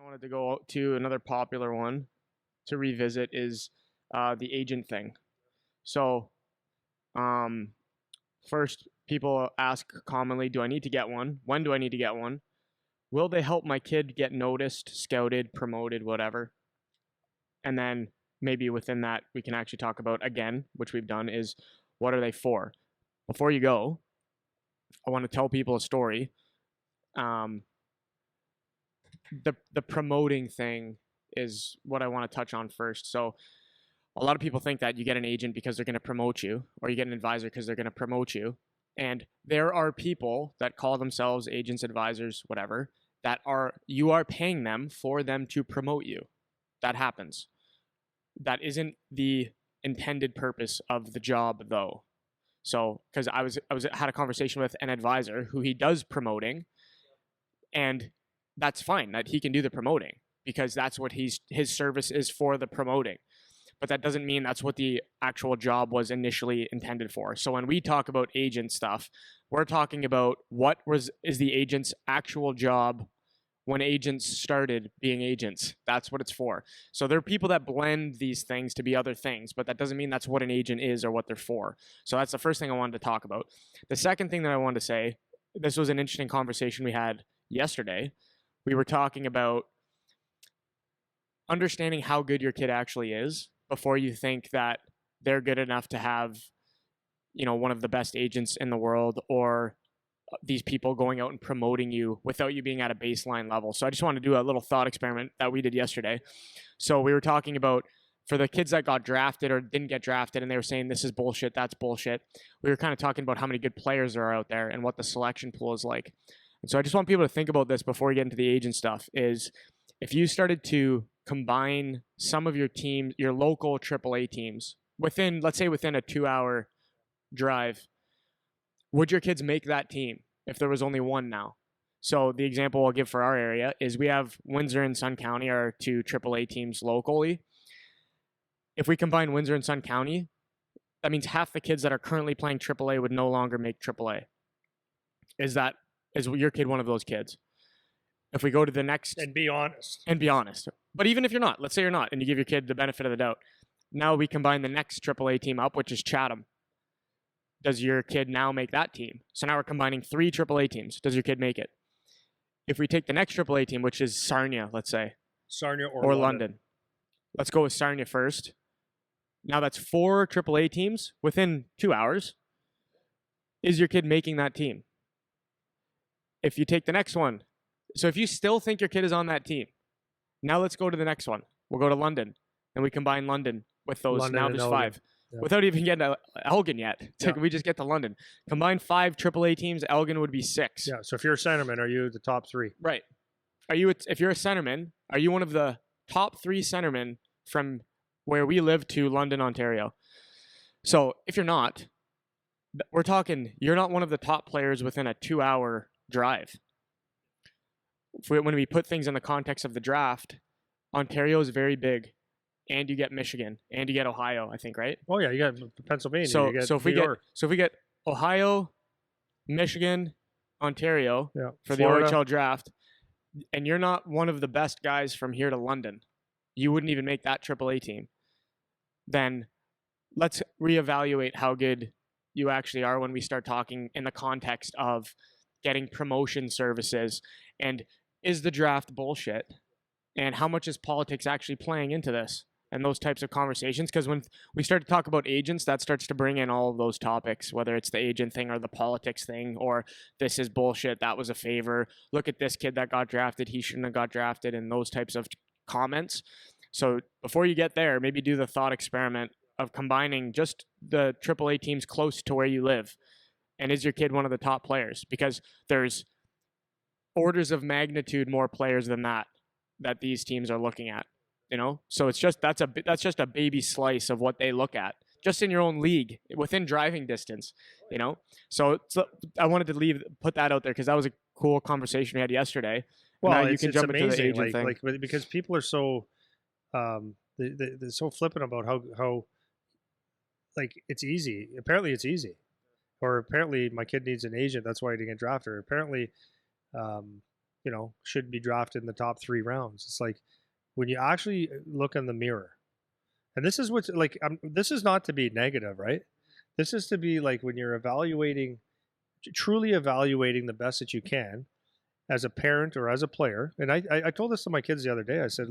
I wanted to go to another popular one to revisit is the agent thing. So, um, first, people ask commonly, do I need to get one? When do I need to get one? Will they help my kid get noticed, scouted, promoted, whatever? And then maybe within that, we can actually talk about again, which we've done, is what are they for? Before you go, I want to tell people a story. Um, the promoting thing is what I want to touch on first. So a lot of people think that you get an agent because they're going to promote you, or you get an advisor because they're going to promote you. And there are people that call themselves agents, advisors, whatever, that you are paying them for them to promote you. That happens. That isn't the intended purpose of the job, though. So, because I had a conversation with an advisor who he does promoting, and that's fine that he can do the promoting because that's what his service is for, the promoting. But that doesn't mean that's what the actual job was initially intended for. So when we talk about agent stuff, we're talking about is the agent's actual job when agents started being agents. That's what it's for. So there are people that blend these things to be other things, but that doesn't mean that's what an agent is or what they're for. So that's the first thing I wanted to talk about. The second thing that I wanted to say, this was an interesting conversation we had yesterday. We were talking about understanding how good your kid actually is before you think that they're good enough to have, one of the best agents in the world, or these people going out and promoting you without you being at a baseline level. So I just want to do a little thought experiment that we did yesterday. So we were talking about for the kids that got drafted or didn't get drafted, and they were saying this is bullshit, that's bullshit. We were kind of talking about how many good players there are out there and what the selection pool is like. And so I just want people to think about this before we get into the agent stuff, is if you started to combine some of your teams, your local AAA teams, let's say within a 2-hour drive, would your kids make that team if there was only one now? So the example I'll give for our area is we have Windsor and Sun County are two AAA teams locally. If we combine Windsor and Sun County, that means half the kids that are currently playing AAA would no longer make AAA. Is your kid one of those kids? If we go to the next... And be honest. But even if you're not, let's say you're not, and you give your kid the benefit of the doubt. Now we combine the next AAA team up, which is Chatham. Does your kid now make that team? So now we're combining 3 AAA teams. Does your kid make it? If we take the next AAA team, which is Sarnia, let's say. Sarnia or London. Let's go with Sarnia first. Now that's 4 AAA teams within 2 hours. Is your kid making that team? If you take the next one, so if you still think your kid is on that team, now let's go to the next one. We'll go to London, and we combine London with those. London, now there's 5. Yeah. Without even getting to Elgin yet. We just get to London. Combine 5 AAA teams, Elgin would be 6. Yeah, so if you're a centerman, are you the top 3? Right. If you're a centerman, are you one of the top 3 centermen from where we live to London, Ontario? So if you're not, we're talking, you're not one of the top players within a 2-hour drive. When we put things in the context of the draft, Ontario is very big, and you get Michigan, and you get Ohio, I think, right? Oh yeah, you got Pennsylvania. So if we get Ohio, Michigan, Ontario for Florida, the OHL draft, and you're not one of the best guys from here to London, you wouldn't even make that AAA team. Then let's reevaluate how good you actually are when we start talking in the context of getting promotion services, and is the draft bullshit, and how much is politics actually playing into this, and those types of conversations. Because when we start to talk about agents, that starts to bring in all of those topics, whether it's the agent thing or the politics thing, or this is bullshit, that was a favor, look at this kid that got drafted, he shouldn't have got drafted, and those types of comments. So before you get there, maybe do the thought experiment of combining just the AAA teams close to where you live. And is your kid one of the top players? Because there's orders of magnitude more players than that these teams are looking at, So it's just that's just a baby slice of what they look at just in your own league within driving distance, So I wanted to put that out there because that was a cool conversation we had yesterday. Well, now you can jump into the agent thing, because people are so they're so flippant about how it's easy. Apparently, it's easy. Or apparently my kid needs an agent, that's why he didn't get drafted. Or apparently should be drafted in the top 3 rounds. It's like when you actually look in the mirror, and this is what's like, this is not to be negative, right? This is to be like when you're truly evaluating the best that you can as a parent or as a player. And I told this to my kids the other day. I said,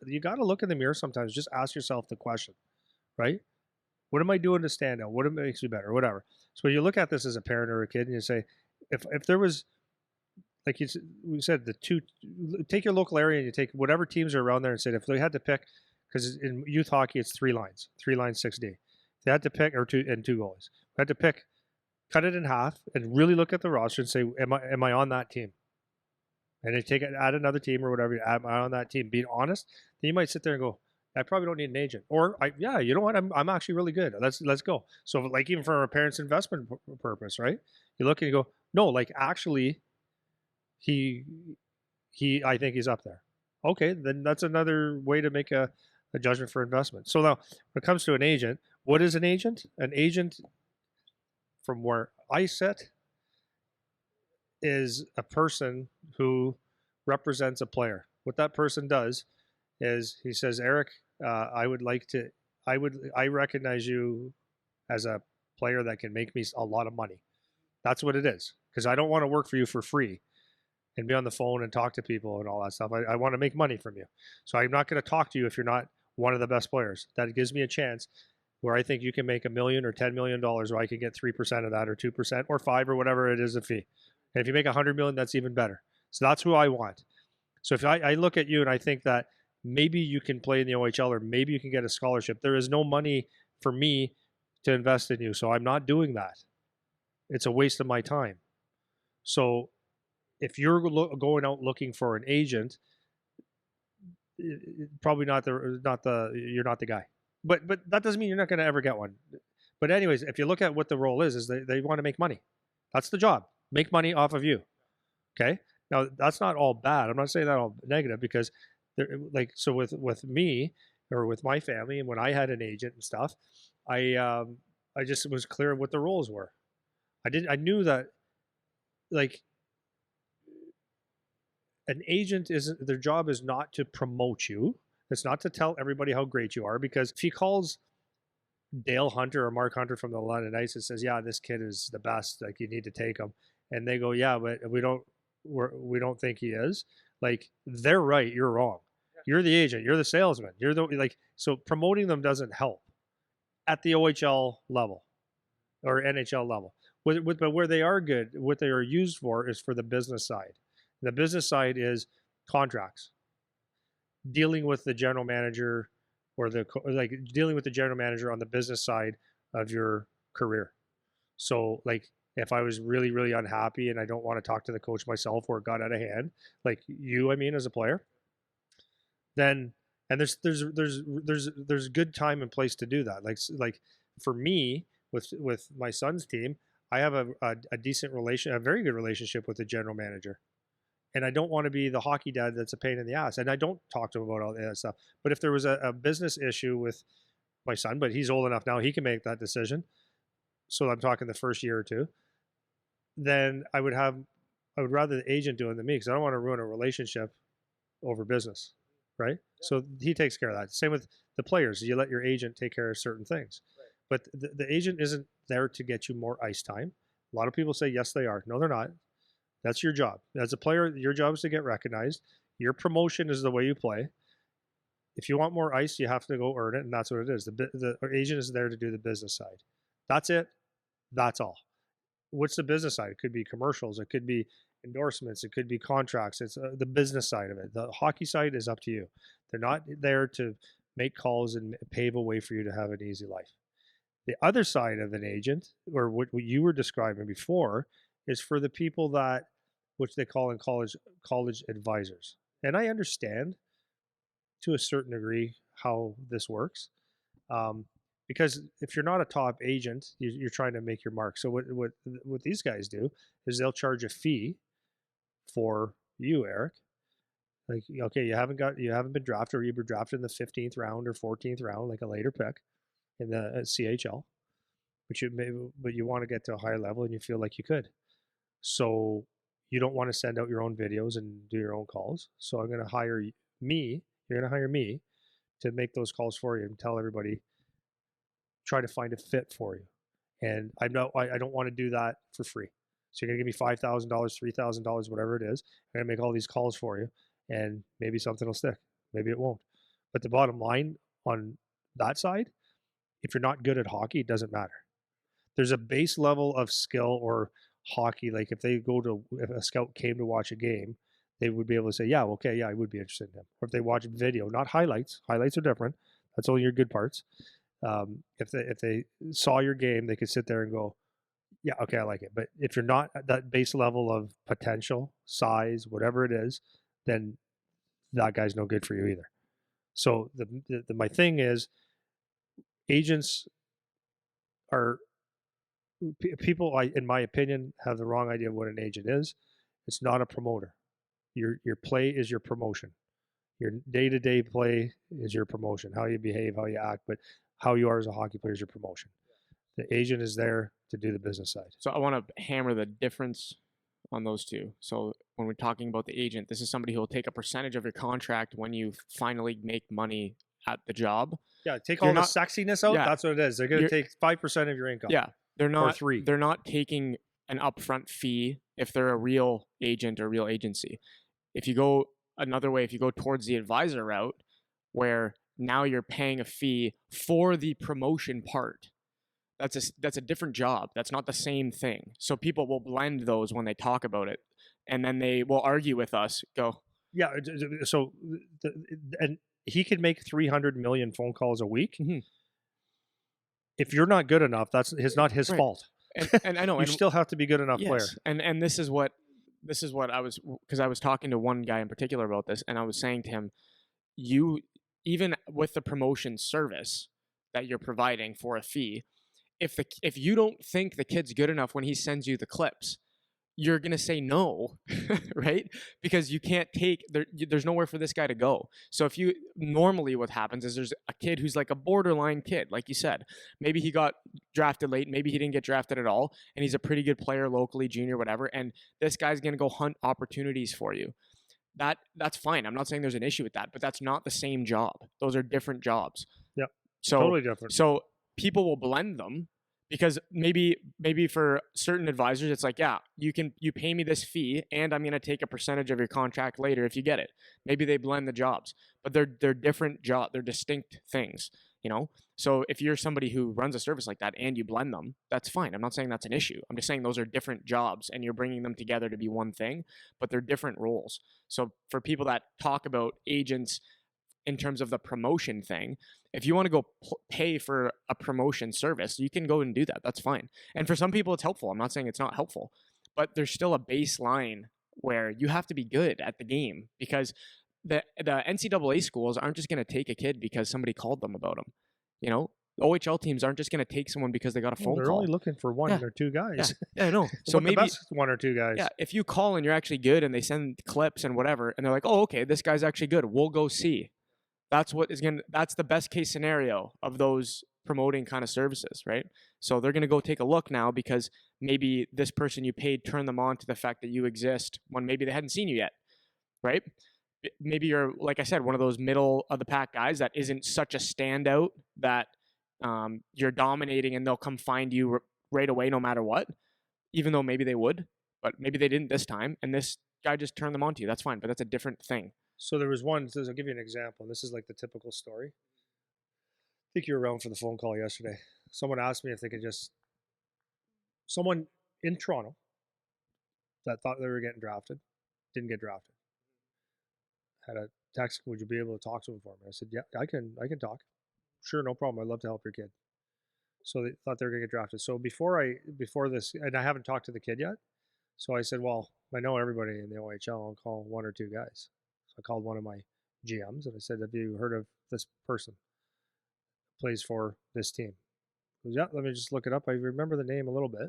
you got to look in the mirror sometimes. Just ask yourself the question, right? What am I doing to stand out? What makes me better? Whatever. So when you look at this as a parent or a kid and you say, if there was, like we said, take your local area and you take whatever teams are around there and said, if they had to pick, because in youth hockey, it's 3 lines, 6D. They had to pick, or two goalies. They had to pick, cut it in half and really look at the roster and say, am I on that team? And then add another team or whatever, am I on that team? Being honest, then you might sit there and go, I probably don't need an agent. Or you know what? I'm actually really good. Let's go. So like even for a parent's investment purpose, right? You look and you go, no, like actually he I think he's up there. Okay, then that's another way to make a judgment for investment. So now when it comes to an agent, what is an agent? An agent, from where I sit, is a person who represents a player. What that person does is he says, Eric, I recognize you as a player that can make me a lot of money. That's what it is. Because I don't want to work for you for free and be on the phone and talk to people and all that stuff. I want to make money from you. So I'm not going to talk to you if you're not one of the best players. That gives me a chance where I think you can make $1 million or $10 million, where I can get 3% of that, or 2%, or 5%, or whatever it is a fee. And if you make $100 million, that's even better. So that's who I want. So if I look at you and I think that maybe you can play in the OHL, or maybe you can get a scholarship, there is no money for me to invest in you. So I'm not doing that. It's a waste of my time. So if you're going out looking for an agent, probably you're not the guy. But that doesn't mean you're not going to ever get one. But anyways, if you look at what the role is they want to make money. That's the job. Make money off of you. Okay. Now that's not all bad. I'm not saying that all negative, because so with me or with my family, and when I had an agent and stuff, I just was clear of what the roles were. I knew that, like, an agent their job is not to promote you. It's not to tell everybody how great you are, because if he calls Dale Hunter or Mark Hunter from the London Knights and says, yeah, this kid is the best, like, you need to take him, and they go, yeah, but we don't think he is, like, they're right, you're wrong. You're the agent, you're the salesman, you're the, like, so promoting them doesn't help at the OHL level or NHL level. But where they are good, what they are used for is for the business side. The business side is contracts, dealing with the general manager, or dealing with the general manager on the business side of your career. So like, if I was really, really unhappy and I don't want to talk to the coach myself, or it got out of hand, like you, I mean, as a player, then, and there's good time and place to do that. Like for me, with my son's team, I have a decent a very good relationship with the general manager. And I don't want to be the hockey dad that's a pain in the ass. And I don't talk to him about all that stuff. But if there was a business issue with my son, but he's old enough now, he can make that decision. So I'm talking the first year or two. Then I would rather the agent do it than me, because I don't want to ruin a relationship over business, right? So he takes care of that. Same with the players. You let your agent take care of certain things. But the agent isn't there to get you more ice time. A lot of people say, yes, they are. No, they're not. That's your job. As a player, your job is to get recognized. Your promotion is the way you play. If you want more ice, you have to go earn it, and that's what it is. The agent is there to do the business side. That's it. That's all. What's the business side? It could be commercials. It could be endorsements. It could be contracts. It's the business side of it. The hockey side is up to you. They're not there to make calls and pave a way for you to have an easy life. The other side of an agent, or what you were describing before, is for the people that, which they call in college advisors. And I understand to a certain degree how this works, because if you're not a top agent, you're trying to make your mark. So what these guys do is they'll charge a fee for you, Eric. Like, okay, you haven't been drafted, or you were drafted in the 15th round or 14th round, like a later pick in the CHL, but you want to get to a higher level and you feel like you could. So you don't want to send out your own videos and do your own calls. So I'm going to hire me. You're going to hire me to make those calls for you and tell everybody, try to find a fit for you. And I don't want to do that for free. So you're going to give me $5,000, $3,000, whatever it is. I'm going to make all these calls for you, and maybe something will stick. Maybe it won't. But the bottom line on that side, if you're not good at hockey, it doesn't matter. There's a base level of skill or hockey. Like if a scout came to watch a game, they would be able to say, yeah, okay, yeah, I would be interested in him. Or if they watch video, not highlights. Highlights are different. That's only your good parts. If they saw your game, they could sit there and go, yeah, okay, I like it. But if you're not at that base level of potential, size, whatever it is, then that guy's no good for you either. So my thing is, agents are people. In my opinion, have the wrong idea of what an agent is. It's not a promoter. Your play is your promotion. Your day-to-day play is your promotion. How you behave, how you act, but how you are as a hockey player is your promotion. The agent is there to do the business side. So I want to hammer the difference on those two. So when we're talking about the agent, this is somebody who will take a percentage of your contract when you finally make money at the job. Yeah, take all the sexiness out. Yeah, that's what it is. They're going to take 5% of your income. Yeah, they're not. Or 3. They're not taking an upfront fee if they're a real agent or real agency. If you go another way, if you go towards the advisor route, where now you're paying a fee for the promotion part, that's a different job. That's not the same thing. So people will blend those when they talk about it, and then they will argue with us. Go. Yeah. So, and he could make 300 million phone calls a week. Mm-hmm. If you're not good enough, it's not his fault. And I know you still have to be good enough player. And this is what I was, because I was talking to one guy in particular about this, and I was saying to him, you, even with the promotion service that you're providing for a fee, if you don't think the kid's good enough when he sends you the clips, you're going to say no, right? Because you can't there's nowhere for this guy to go. So normally what happens is there's a kid who's like a borderline kid, like you said. Maybe he got drafted late, maybe he didn't get drafted at all, and he's a pretty good player locally, junior, whatever, and this guy's going to go hunt opportunities for you. That's fine. I'm not saying there's an issue with that, but that's not the same job. Those are different jobs. Yeah, totally different. So people will blend them, because maybe for certain advisors, it's like, yeah, you pay me this fee and I'm going to take a percentage of your contract later if you get it. Maybe they blend the jobs, but they're different jobs. They're distinct things, So if you're somebody who runs a service like that and you blend them, that's fine. I'm not saying that's an issue. I'm just saying those are different jobs and you're bringing them together to be one thing, but they're different roles. So for people that talk about agents in terms of the promotion thing, if you want to go pay for a promotion service, you can go and do that. That's fine. And for some people, it's helpful. I'm not saying it's not helpful, but there's still a baseline where you have to be good at the game, because the NCAA schools aren't just going to take a kid because somebody called them about him. OHL teams aren't just going to take someone because they got a phone call. They're only looking for one or two guys. Yeah, I know. So maybe the best 1 or 2 guys. Yeah, if you call and you're actually good and they send clips and whatever, and they're like, oh, okay, this guy's actually good, we'll go see. That's the best case scenario of those promoting kind of services, right? So they're going to go take a look now because maybe this person you paid turned them on to the fact that you exist when maybe they hadn't seen you yet, right? Maybe you're, like I said, one of those middle of the pack guys that isn't such a standout that you're dominating and they'll come find you right away no matter what, even though maybe they would, but maybe they didn't this time, and this guy just turned them on to you. That's fine, but that's a different thing. So there was one, I'll give you an example. This is like the typical story. I think you were around for the phone call yesterday. Someone asked me if they could someone in Toronto that thought they were getting drafted, didn't get drafted. Had a text, would you be able to talk to him for me? I said, yeah, I can talk. Sure, no problem. I'd love to help your kid. So they thought they were going to get drafted. So before this, and I haven't talked to the kid yet. So I said, well, I know everybody in the OHL. I'll call 1 or 2 guys. So I called one of my GMs and I said, have you heard of this person? Plays for this team. He goes, yeah, let me just look it up. I remember the name a little bit.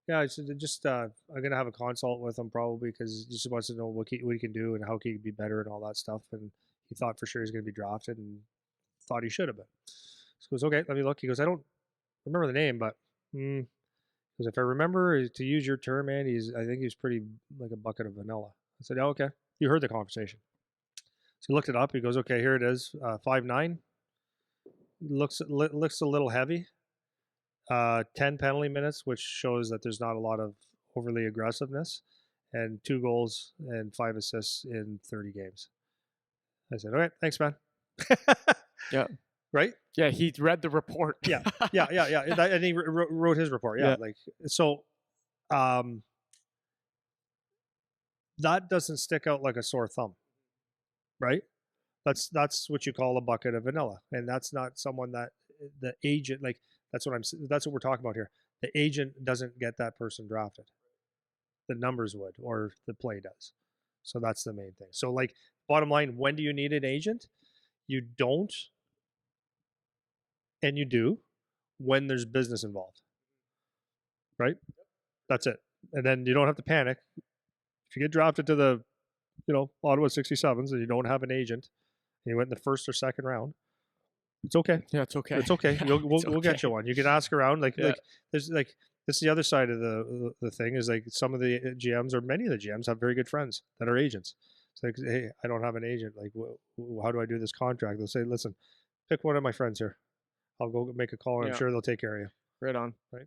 Yeah, I said, I'm going to have a consult with him probably because he just wants to know what he can do and how he can be better and all that stuff. And he thought for sure he's going to be drafted and thought he should have been. So he goes, okay, let me look. He goes, I don't remember the name, but he Because if I remember to use your term, man, I think he's pretty like a bucket of vanilla. I said, oh, okay. You heard the conversation. So he looked it up. He goes, okay, here it is, 5'9". Looks a little heavy. 10 penalty minutes, which shows that there's not a lot of overly aggressiveness, and 2 goals and 5 assists in 30 games. I said, all right, thanks, man. Yeah. Right? Yeah, he read the report. Yeah. And he wrote his report. Yeah. Like, so that doesn't stick out like a sore thumb, right? That's what you call a bucket of vanilla. And that's not someone that the agent, like, that's what we're talking about here. The agent doesn't get that person drafted. The numbers would, or the play does. So that's the main thing. So, like, bottom line, when do you need an agent? You don't, and you do when there's business involved, right? That's it. And then you don't have to panic. If you get drafted to the, Ottawa 67s and you don't have an agent, and you went in the first or second round, it's okay. Yeah, it's okay. It's okay. We'll get you one. You can ask around. Like there's like, this is the other side of the thing is, like, some of the GMs, or many of the GMs, have very good friends that are agents. It's like, hey, I don't have an agent. Like, how do I do this contract? They'll say, listen, pick one of my friends here. I'll go make a call, and I'm sure they'll take care of you. Right on. Right.